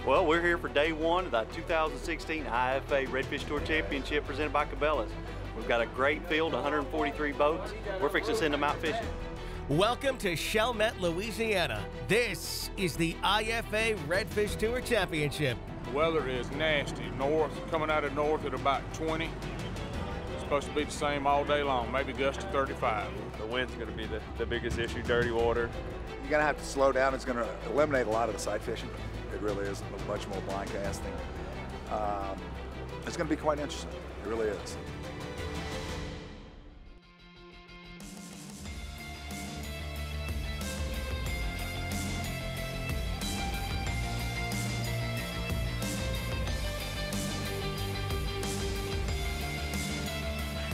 Well, we're here for day one of the 2016 IFA Redfish Tour Championship presented by Cabelas. We've got a great field, 143 boats. We're fixing to send them out fishing. Welcome to Chalmette, Louisiana. This is the IFA Redfish Tour Championship. The weather is nasty. North, coming out of north at about 20. It's supposed to be the same all day long, maybe gust to 35. The wind's going to be the biggest issue, dirty water. You're going to have to slow down. It's going to eliminate a lot of the sight fishing. It really is much more blind casting. It's going to be quite interesting. It really is.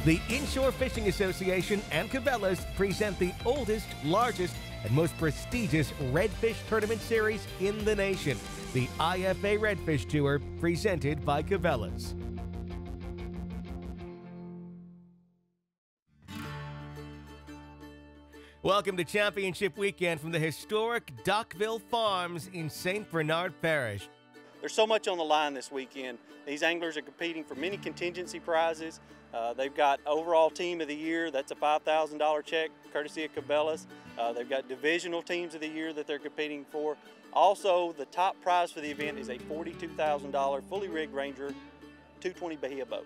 The Inshore Fishing Association and Cabelas present the oldest, largest, and most prestigious Redfish Tournament Series in the nation, the IFA Redfish Tour, presented by Cabelas. Welcome to Championship Weekend from the historic Dockville Farms in St. Bernard Parish. There's so much on the line this weekend. These anglers are competing for many contingency prizes. They've got overall team of the year, that's a $5,000 check, courtesy of Cabelas. They've got divisional teams of the year that they're competing for. Also, the top prize for the event is a $42,000 fully rigged Ranger 220 Bahia boat.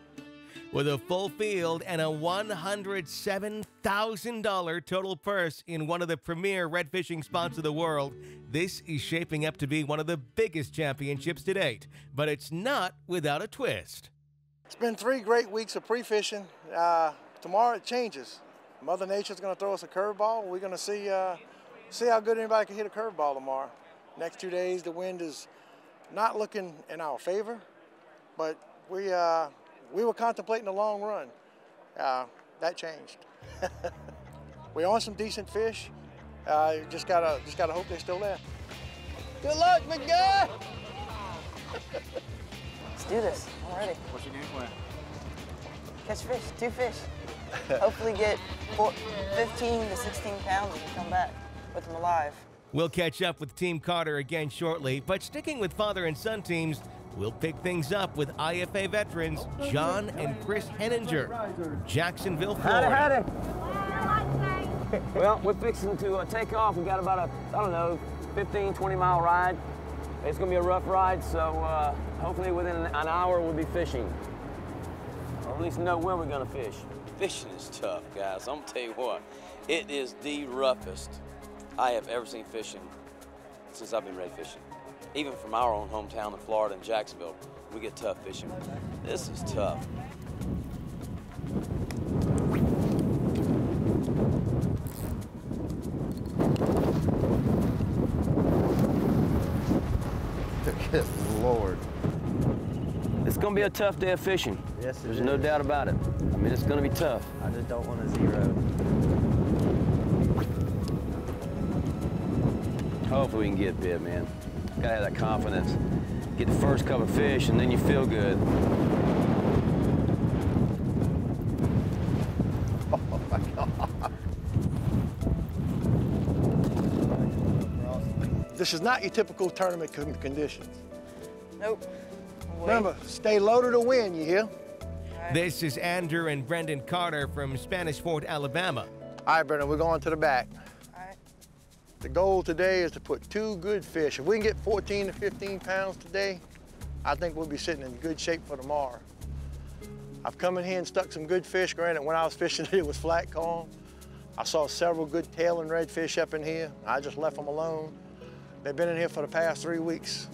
With a full field and a $107,000 total purse in one of the premier red fishing spots of the world, this is shaping up to be one of the biggest championships to date. But it's not without a twist. It's been 3 great weeks of pre-fishing. Tomorrow it changes. Mother Nature's going to throw us a curveball. We're going to see how good anybody can hit a curveball tomorrow. Next 2 days, the wind is not looking in our favor, but we were contemplating a long run. That changed. We're on some decent fish. Just gotta hope they're still there. Good luck, big guy. Let's do this. I'm ready. What's your game plan? Catch fish, 2 fish. Hopefully get 15 to 16 pounds and come back with them alive. We'll catch up with Team Carter again shortly, but sticking with father and son teams, we'll pick things up with IFA veterans John and Chris Henninger, Jacksonville, Florida. Howdy. Well, we're fixing to take off. We got about a, 15, 20-mile ride. It's going to be a rough ride, so hopefully within an hour we'll be fishing. Or at least know where we're going to fish. Fishing is tough, guys. I'm going to tell you what. It is the roughest I have ever seen fishing since I've been red fishing. Even from our own hometown in Florida and Jacksonville, we get tough fishing. This is tough. Good Lord. It's going to be a tough day of fishing. Yes, it is. There's no doubt about it. I mean, it's going to be tough. I just don't want a 0. Hopefully we can get bit, man. Gotta have that confidence. Get the first couple of fish, and then you feel good. Oh my God. This is not your typical tournament conditions. Nope. Remember, stay low to the wind, you hear? This is Andrew and Brendan Carter from Spanish Fort, Alabama. All right, Brendan, we're going to the back. All right. The goal today is to put 2 good fish. If we can get 14 to 15 pounds today, I think we'll be sitting in good shape for tomorrow. I've come in here and stuck some good fish. Granted, when I was fishing it was flat calm. I saw several good tail and redfish up in here. I just left them alone. They've been in here for the past 3 weeks.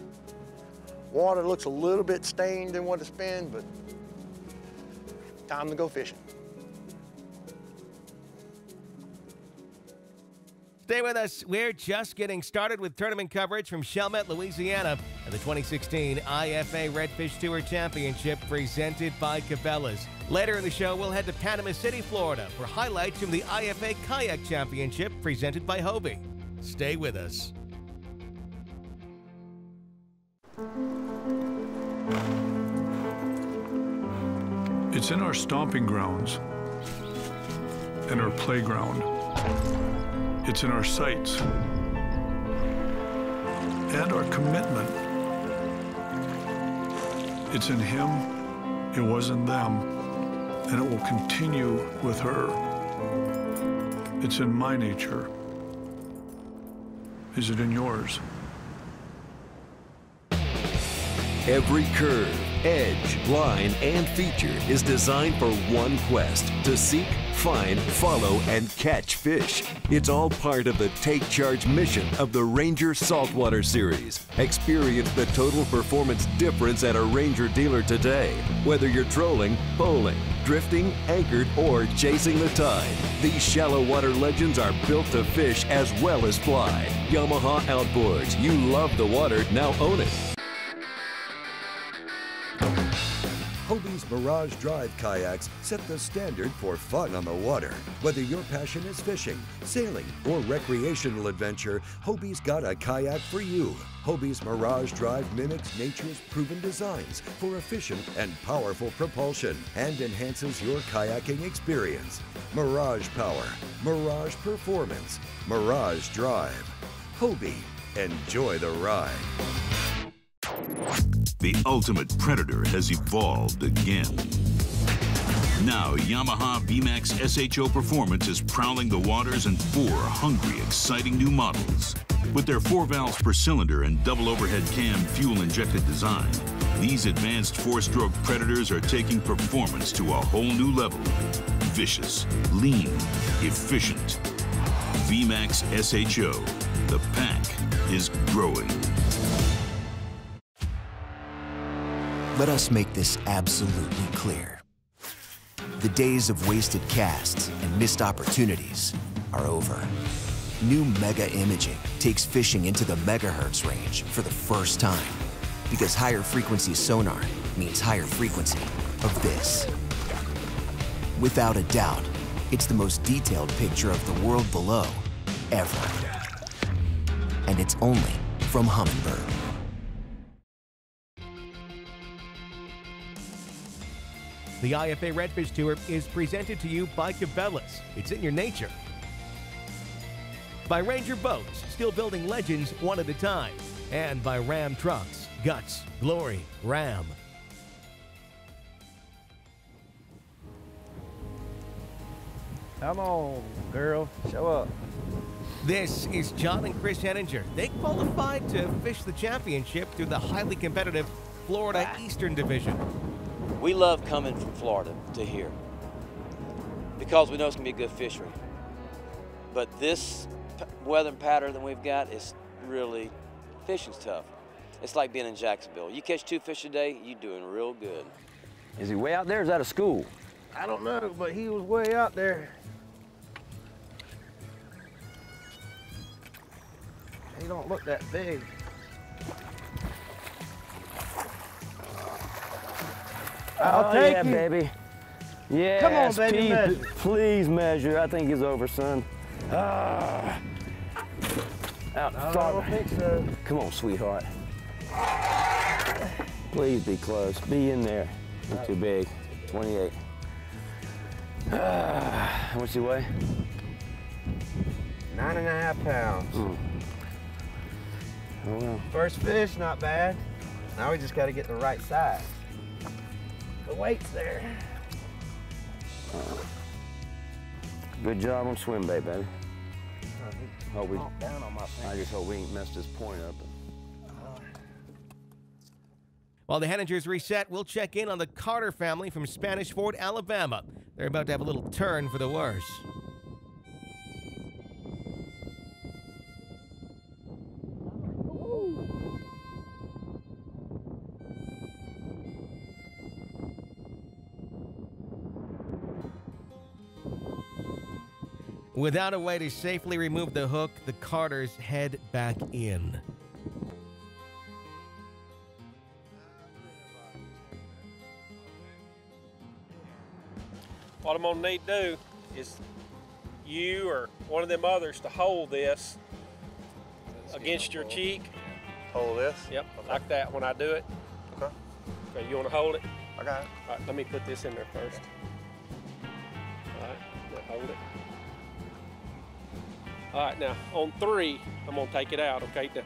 Water looks a little bit stained than what it's been, but time to go fishing. Stay with us. We're just getting started with tournament coverage from Chalmette, Louisiana, and the 2016 IFA Redfish Tour Championship presented by Cabelas. Later in the show, we'll head to Panama City, Florida for highlights from the IFA Kayak Championship presented by Hobie. Stay with us. It's in our stomping grounds and our playground. It's in our sights and our commitment It's in him, it was in them, and it will continue with her. It's in my nature. Is it in yours? Every curve, edge, line, and feature is designed for one quest: to seek, find, follow, and catch fish. It's all part of the Take Charge mission of the Ranger Saltwater Series. Experience the total performance difference at a Ranger dealer today. Whether you're trolling, bowling, drifting, anchored, or chasing the tide, these shallow water legends are built to fish as well as fly. Yamaha Outboards. You love the water, now own it. Hobie's Mirage Drive kayaks set the standard for fun on the water. Whether your passion is fishing, sailing, or recreational adventure, Hobie's got a kayak for you. Hobie's Mirage Drive mimics nature's proven designs for efficient and powerful propulsion and enhances your kayaking experience. Mirage Power, Mirage Performance, Mirage Drive. Hobie, enjoy the ride. The ultimate predator has evolved again. Now, Yamaha VMAX SHO Performance is prowling the waters in 4 hungry, exciting new models. With their 4 valves per cylinder and double overhead cam fuel-injected design, these advanced 4-stroke predators are taking performance to a whole new level. Vicious, lean, efficient. VMAX SHO. The pack is growing. Let us make this absolutely clear. The days of wasted casts and missed opportunities are over. New Mega Imaging takes fishing into the megahertz range for the first time, because higher frequency sonar means higher frequency of this. Without a doubt, it's the most detailed picture of the world below ever. And it's only from Humminbird. The IFA Redfish Tour is presented to you by Cabelas. It's in your nature. By Ranger Boats, still building legends one at a time. And by Ram Trucks, guts, glory, Ram. Come on, girl, show up. This is John and Chris Henninger. They qualified to fish the championship through the highly competitive Florida Eastern Division. We love coming from Florida to here because we know it's going to be a good fishery. But this weather pattern that we've got is really, fishing's tough. It's like being in Jacksonville. You catch 2 fish a day, you're doing real good. Is he way out there or is that a school? I don't know, but he was way out there. He don't look that big. I'll take yeah, you. Baby. Yeah. Come on, baby, measure. Please measure. I think he's over, son. Out I front. don't think so. Come on, sweetheart. Please be close. Be in there. Not too big. 28. How much do you weigh? 9.5 pounds. Oh, well. First fish, not bad. Now we just got to get the right size. The weight's there. Good job on swim bait, baby. I just hope we ain't messed this point up. While the Henningers reset, we'll check in on the Carter family from Spanish Fort, Alabama. They're about to have a little turn for the worse. Without a way to safely remove the hook, the Carters head back in. What I'm gonna need to do is you or one of them others to hold this against your cheek. Hold this? Yep, like that when I do it. Okay. Okay, you wanna hold it? I got it. All right, let me put this in there first. All right, now hold it. All right, now on 3, I'm gonna take it out, okay? Now,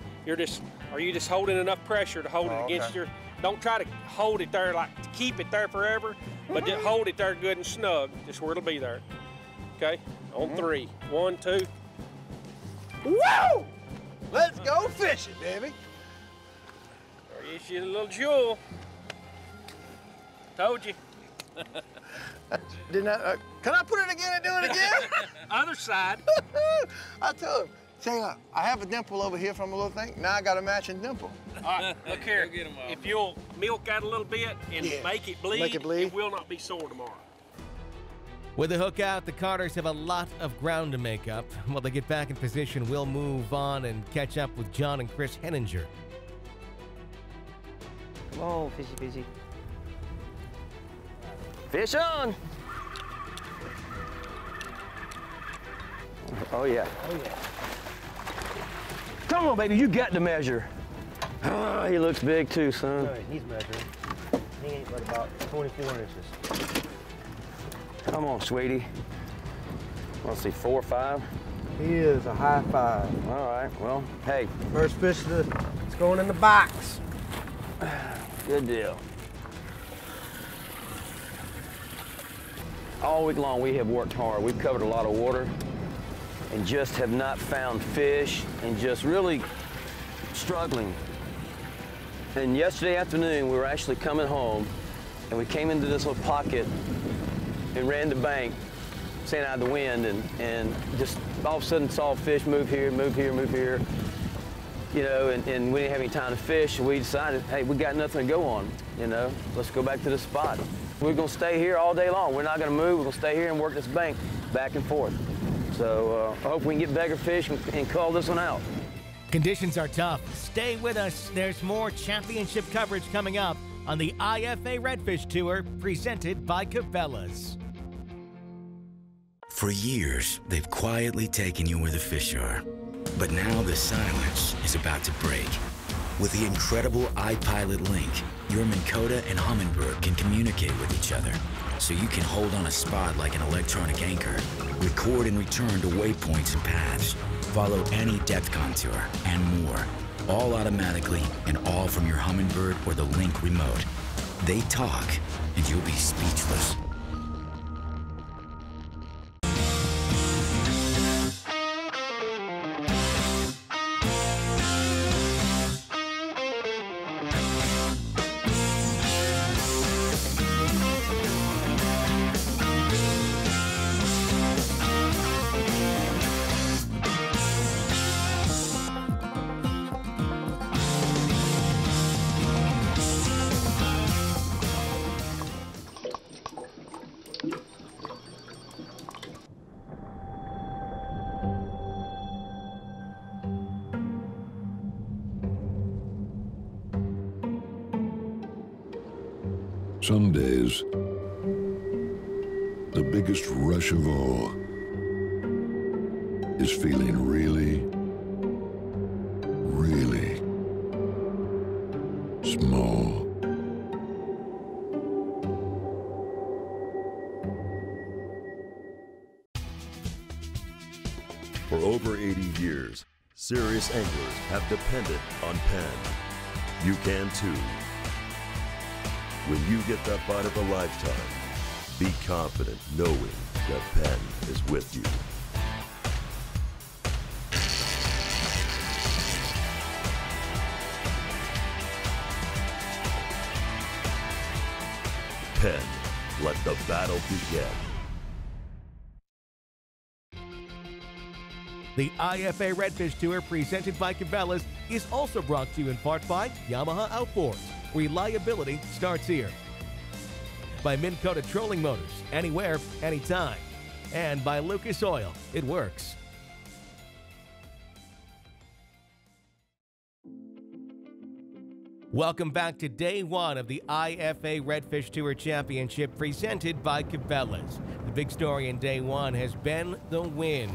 are you just holding enough pressure to hold it against your, don't try to hold it there, like keep it there forever, but just hold it there good and snug, just where it'll be there. Okay, on 3, 1, 2. Woo! Let's go fishing, baby. There's your little jewel. Told you. Can I put it again and do it again? Other side. I told him, say, I have a dimple over here from a little thing. Now I got a matching dimple. All right, look here. If you'll milk out a little bit and make it bleed, it will not be sore tomorrow. With the hook out, the Carters have a lot of ground to make up. While they get back in position, we'll move on and catch up with John and Chris Henninger. Come on, fishy, fishy. Fish on! Oh yeah. Oh yeah. Come on, baby, you got to measure. Oh, he looks big too, son. No, he's measuring. He ain't but about 24 inches. Come on, sweetie. Let's see, 4 or 5? He is a high 5. All right, well, hey. First fish it's going in the box. Good deal. All week long, we have worked hard. We've covered a lot of water and just have not found fish and just really struggling. And yesterday afternoon, we were actually coming home and we came into this little pocket and ran the bank, staying out of the wind, and just all of a sudden saw fish move here, move here, move here. You know, and we didn't have any time to fish, so we decided, hey, we got nothing to go on, you know, let's go back to the spot. We're gonna stay here all day long. We're not gonna move, we're gonna stay here and work this bank back and forth. So I hope we can get bigger fish and call this one out. Conditions are tough. Stay with us. There's more championship coverage coming up on the IFA Redfish Tour, presented by Cabelas. For years, they've quietly taken you where the fish are. But now the silence is about to break. With the incredible iPilot link, your Minn Kota and Humminbird can communicate with each other, so you can hold on a spot like an electronic anchor, record and return to waypoints and paths, follow any depth contour, and more. All automatically and all from your Humminbird or the Link remote. They talk, and you'll be speechless. Some days, the biggest rush of all is feeling really, really small. For over 80 years, serious anglers have depended on Penn. You can too. When you get that bite of a lifetime, be confident knowing that Penn is with you. Penn, let the battle begin. The IFA Redfish Tour, presented by Cabelas, is also brought to you in part by Yamaha Outboards. Reliability starts here. By Minn Kota Trolling Motors, anywhere, anytime. And by Lucas Oil, it works. Welcome back to day one of the IFA Redfish Tour Championship, presented by Cabelas. The big story in day one has been the wind.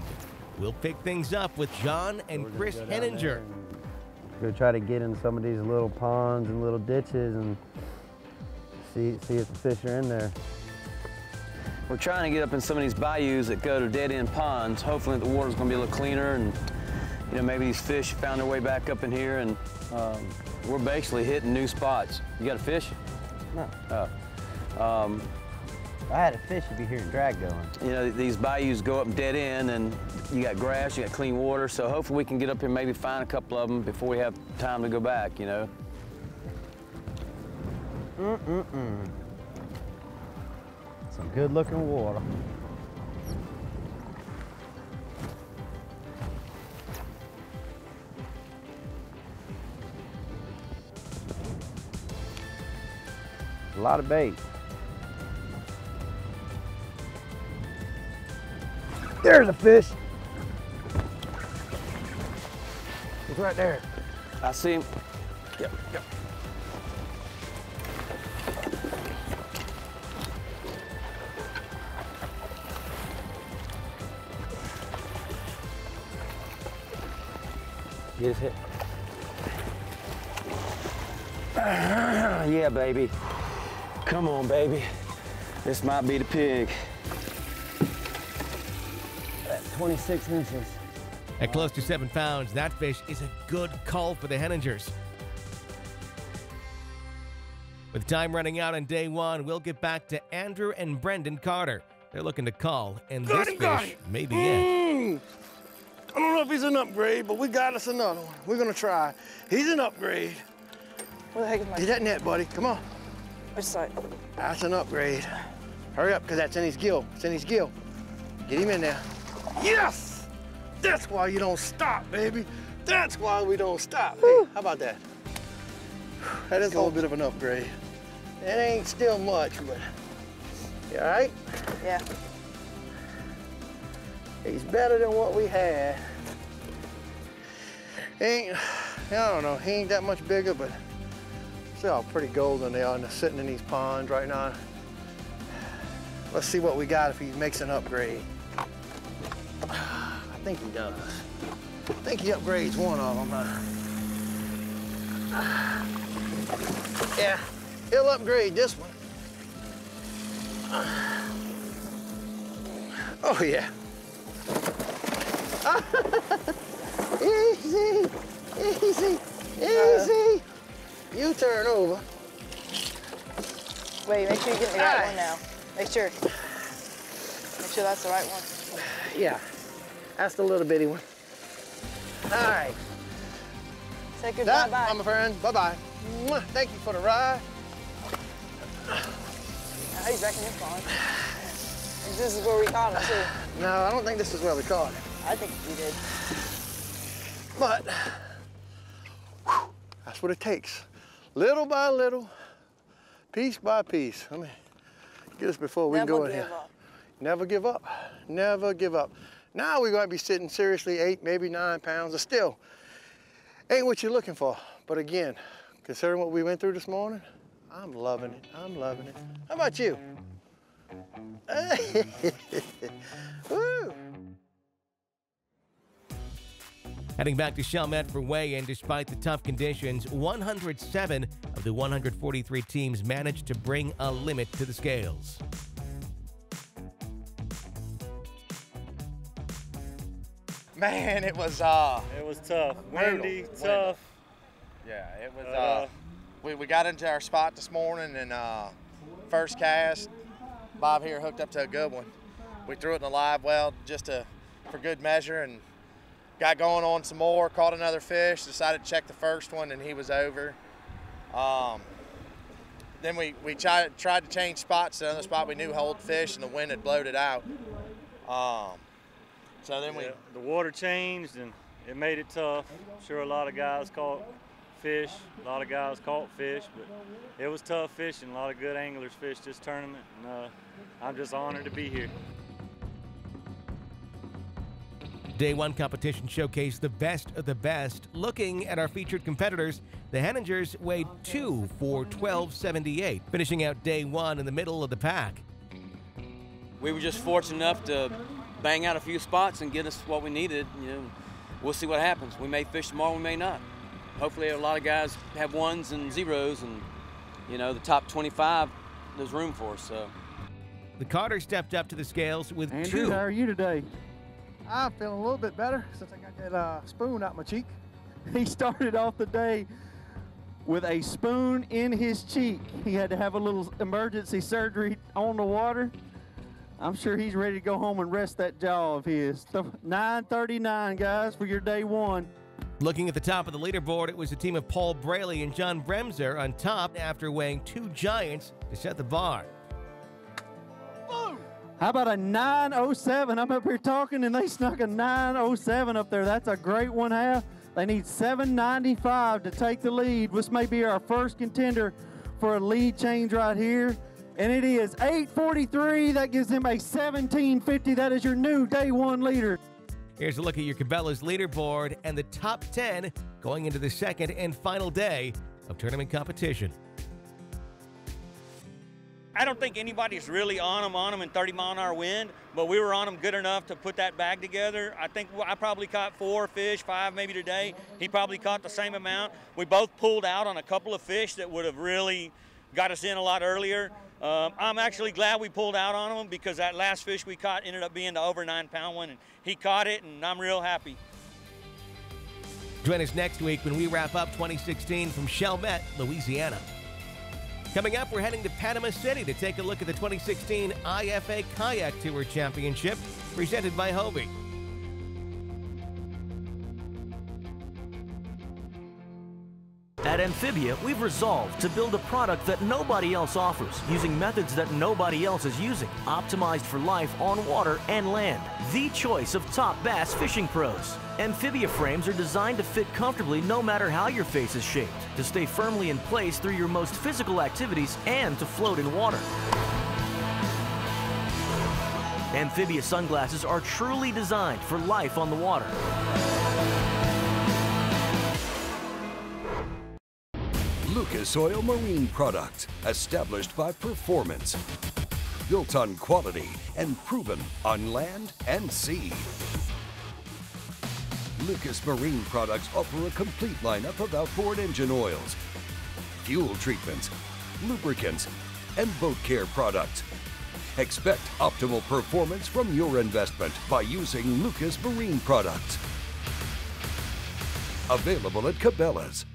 We'll pick things up with John and Chris Henninger. Go try to get in some of these little ponds and little ditches and see if the fish are in there. We're trying to get up in some of these bayous that go to dead-end ponds. Hopefully the water's going to be a little cleaner, and maybe these fish found their way back up in here, and we're basically hitting new spots. You got a fish? No. Oh. If I had a fish, you'd be hearing drag going. These bayous go up dead end, and you got grass, you got clean water, so hopefully we can get up here and maybe find a couple of them before we have time to go back, Some good-looking water. A lot of bait. There's a fish. He's right there. I see him. Yep. Get his hit. Yeah, baby. Come on, baby. This might be the pig. That's 26 inches. At close to 7 pounds, that fish is a good call for the Henningers. With time running out on day one, we'll get back to Andrew and Brendan Carter. They're looking to call, and this fish may be it. I don't know if he's an upgrade, but we got us another one. We're gonna try. He's an upgrade. Where the heck is my... Get that net, buddy. Come on. Which side? That's an upgrade. Hurry up, because that's in his gill. It's in his gill. Get him in there. Yes! That's why you don't stop, baby. That's why we don't stop. Hey, how about that? That is a little bit of an upgrade. It ain't still much, but you all right? Yeah. He's better than what we had. I don't know, he ain't that much bigger, but see how pretty golden they are and they're sitting in these ponds right now. Let's see what we got if he makes an upgrade. I think he does. I think he upgrades one of them. Yeah, he'll upgrade this one. Oh yeah. Easy, easy, easy. You turn over. Wait, make sure you get the right one now. Make sure. Make sure that's the right one. Yeah, that's the little bitty one. All right. Say goodbye, bye. My friend, bye-bye. Thank you for the ride. How you wrecking this pond? This is where we caught him, too. No, I don't think this is where we caught him. I think we did. But whew, that's what it takes. Little by little, piece by piece. Let me get us before we go in here. Never give up. Never give up. Now we're going to be sitting seriously 8, maybe 9 pounds. Or still, ain't what you're looking for. But again, considering what we went through this morning, I'm loving it. I'm loving it. How about you? Woo. Heading back to Chalmette for weigh-in, despite the tough conditions, 107 of the 143 teams managed to bring a limit to the scales. Man, it was tough. Windy, brutal. tough. Yeah, it was. We got into our spot this morning, and first cast, Bob here hooked up to a good one. We threw it in a live well just for good measure, and got going on some more. Caught another fish. Decided to check the first one, and he was over. Then we tried to change spots to another spot we knew held fish, and the wind had blowed it out. So then the water changed and it made it tough. I'm sure a lot of guys caught fish, a lot of guys caught fish, but it was tough fishing. A lot of good anglers fished this tournament, and I'm just honored to be here. Day one competition showcased the best of the best. Looking at our featured competitors, the Henningers weighed 2 for 12.78, finishing out day one in the middle of the pack. We were just fortunate enough to bang out a few spots and get us what we needed. We'll see what happens. We may fish tomorrow, we may not. Hopefully a lot of guys have ones and zeros, and the top 25, there's room for us. So the Carter stepped up to the scales with Andrew, 2. how are you today? I'm feeling a little bit better since I got that spoon out my cheek. He started off the day with a spoon in his cheek. He had to have a little emergency surgery on the water. I'm sure he's ready to go home and rest that jaw of his. 9:39, guys, for your day 1. Looking at the top of the leaderboard, it was a team of Paul Braley and John Bremser on top after weighing 2 giants to set the bar. How about a 9:07? I'm up here talking and they snuck a 9:07 up there. That's a great 1/2. They need 7:95 to take the lead. This may be our first contender for a lead change right here. And it is 8:43. That gives him a 17:50. That is your new day 1 leader. Here's a look at your Cabelas leaderboard and the top 10 going into the second and final day of tournament competition. I don't think anybody's really on them in 30-mile-an-hour wind, but we were on them good enough to put that bag together. I think I probably caught 4 fish, 5 maybe today. He probably caught the same amount. We both pulled out on a couple of fish that would have really got us in a lot earlier. I'm actually glad we pulled out on them because that last fish we caught ended up being the over 9-pound one, and he caught it, and I'm real happy. Join us next week when we wrap up 2016 from Chalmette, Louisiana. Coming up, we're heading to Panama City to take a look at the 2016 IFA Kayak Tour Championship presented by Hobie. At Amphibia, we've resolved to build a product that nobody else offers, using methods that nobody else is using, optimized for life on water and land. The choice of top bass fishing pros. Amphibia frames are designed to fit comfortably no matter how your face is shaped, to stay firmly in place through your most physical activities and to float in water. Amphibia sunglasses are truly designed for life on the water. Lucas Oil Marine Products, established by performance, built on quality and proven on land and sea. Lucas Marine Products offer a complete lineup of outboard engine oils, fuel treatments, lubricants, and boat care products. Expect optimal performance from your investment by using Lucas Marine Products. Available at Cabelas.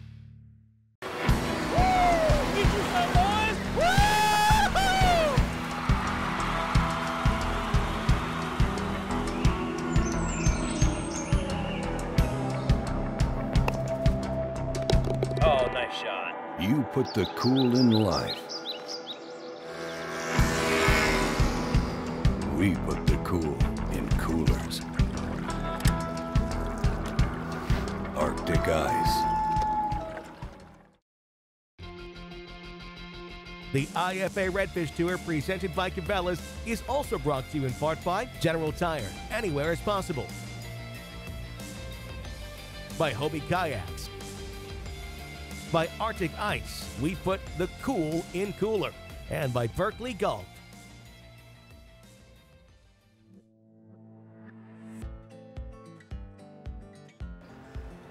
Oh, nice shot. You put the cool in life. We put the cool in coolers. Arctic ice. The IFA Redfish Tour presented by Cabelas is also brought to you in part by General Tire, anywhere as possible. By Hobie Kayaks. By Arctic Ice, we put the cool in cooler. And by Berkeley Golf.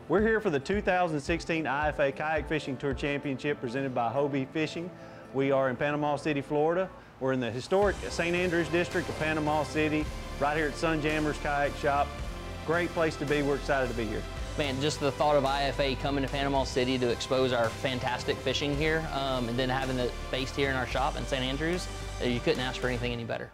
We're here for the 2016 IFA Kayak Fishing Tour Championship presented by Hobie Fishing. We are in Panama City, Florida. We're in the historic St. Andrews district of Panama City, right here at Sunjammer's Kayak Shop. Great place to be. We're excited to be here. Man, just the thought of IFA coming to Panama City to expose our fantastic fishing here, and then having it based here in our shop in St. Andrews, you couldn't ask for anything any better.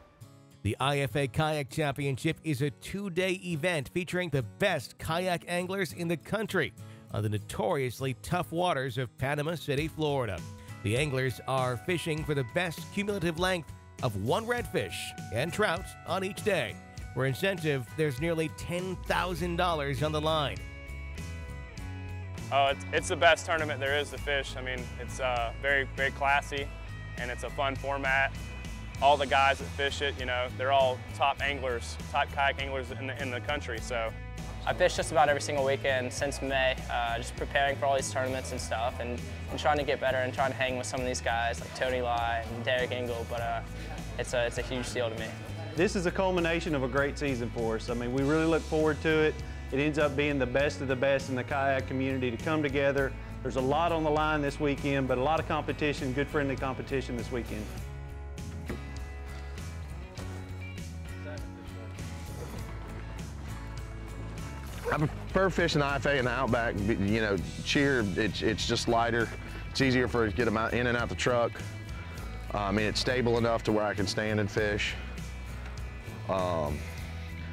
The IFA Kayak Championship is a 2-day event featuring the best kayak anglers in the country on the notoriously tough waters of Panama City, Florida. The anglers are fishing for the best cumulative length of 1 redfish and trout on each day. For incentive, there's nearly $10,000 on the line. Oh, it's the best tournament there is to fish. I mean, it's very, very classy, and it's a fun format. All the guys that fish it, you know, they're all top anglers, top kayak anglers in the country, so. I fished just about every single weekend since May, just preparing for all these tournaments and stuff, and trying to get better and trying to hang with some of these guys like Tony Lai and Derek Engel, but it's a huge deal to me. This is a culmination of a great season for us. I mean, we really look forward to it. It ends up being the best of the best in the kayak community to come together. There's a lot on the line this weekend, but a lot of competition, good friendly competition this weekend. prefer fishing IFA in the Outback. You know, Cheer, it's just lighter. It's easier for it to get them out, in and out the truck. I mean, it's stable enough to where I can stand and fish.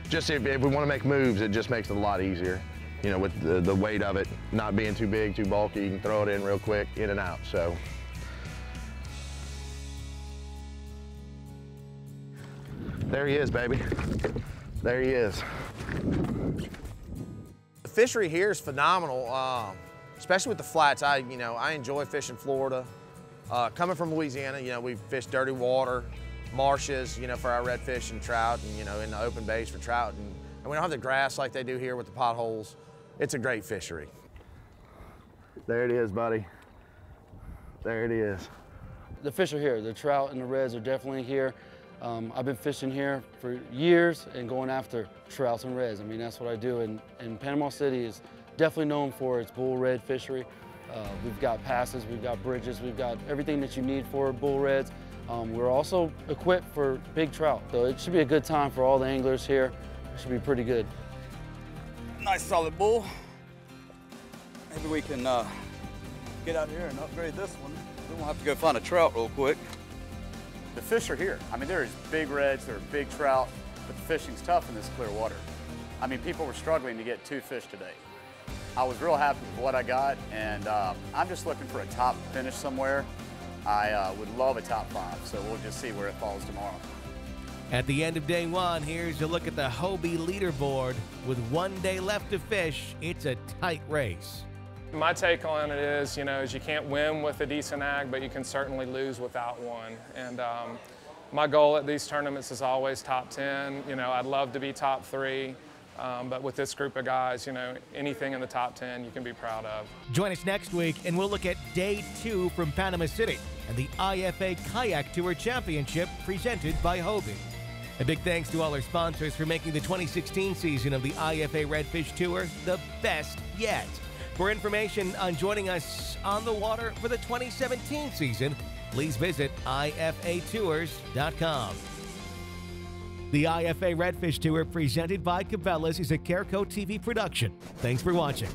Just if we want to make moves, it just makes it a lot easier. You know, with the weight of it not being too big, too bulky, you can throw it in real quick, in and out, so. There he is, baby. There he is. The fishery here is phenomenal, especially with the flats. I enjoy fishing Florida. Coming from Louisiana, you know, we fish dirty water, marshes, you know, for our redfish and trout, and, you know, in the open bays for trout. And we don't have the grass like they do here with the potholes. It's a great fishery. There it is, buddy. There it is. The fish are here. The trout and the reds are definitely here. I've been fishing here for years and going after trouts and reds. I mean, that's what I do. And Panama City is definitely known for its bull red fishery. We've got passes, we've got bridges, we've got everything that you need for bull reds. We're also equipped for big trout. So it should be a good time for all the anglers here. It should be pretty good. Nice solid bull. Maybe we can get out here and upgrade this one. We won't have to go find a trout real quick. The fish are here. I mean, there's big reds, there are big trout, but the fishing's tough in this clear water. I mean, people were struggling to get 2 fish today. I was real happy with what I got, and I'm just looking for a top finish somewhere. I would love a top 5, so we'll just see where it falls tomorrow. At the end of day 1, here's a look at the Hobie leaderboard. With 1 day left to fish, it's a tight race. My take on it is, you know, is you can't win with a decent ag, but you can certainly lose without one. And my goal at these tournaments is always top 10. You know, I'd love to be top 3, but with this group of guys, you know, anything in the top 10 you can be proud of. Join us next week, and we'll look at day 2 from Panama City and the IFA Kayak Tour Championship presented by Hobie. A big thanks to all our sponsors for making the 2016 season of the IFA Redfish Tour the best yet. For information on joining us on the water for the 2017 season, please visit ifatours.com. The IFA Redfish Tour presented by Cabelas is a Careco TV production. Thanks for watching.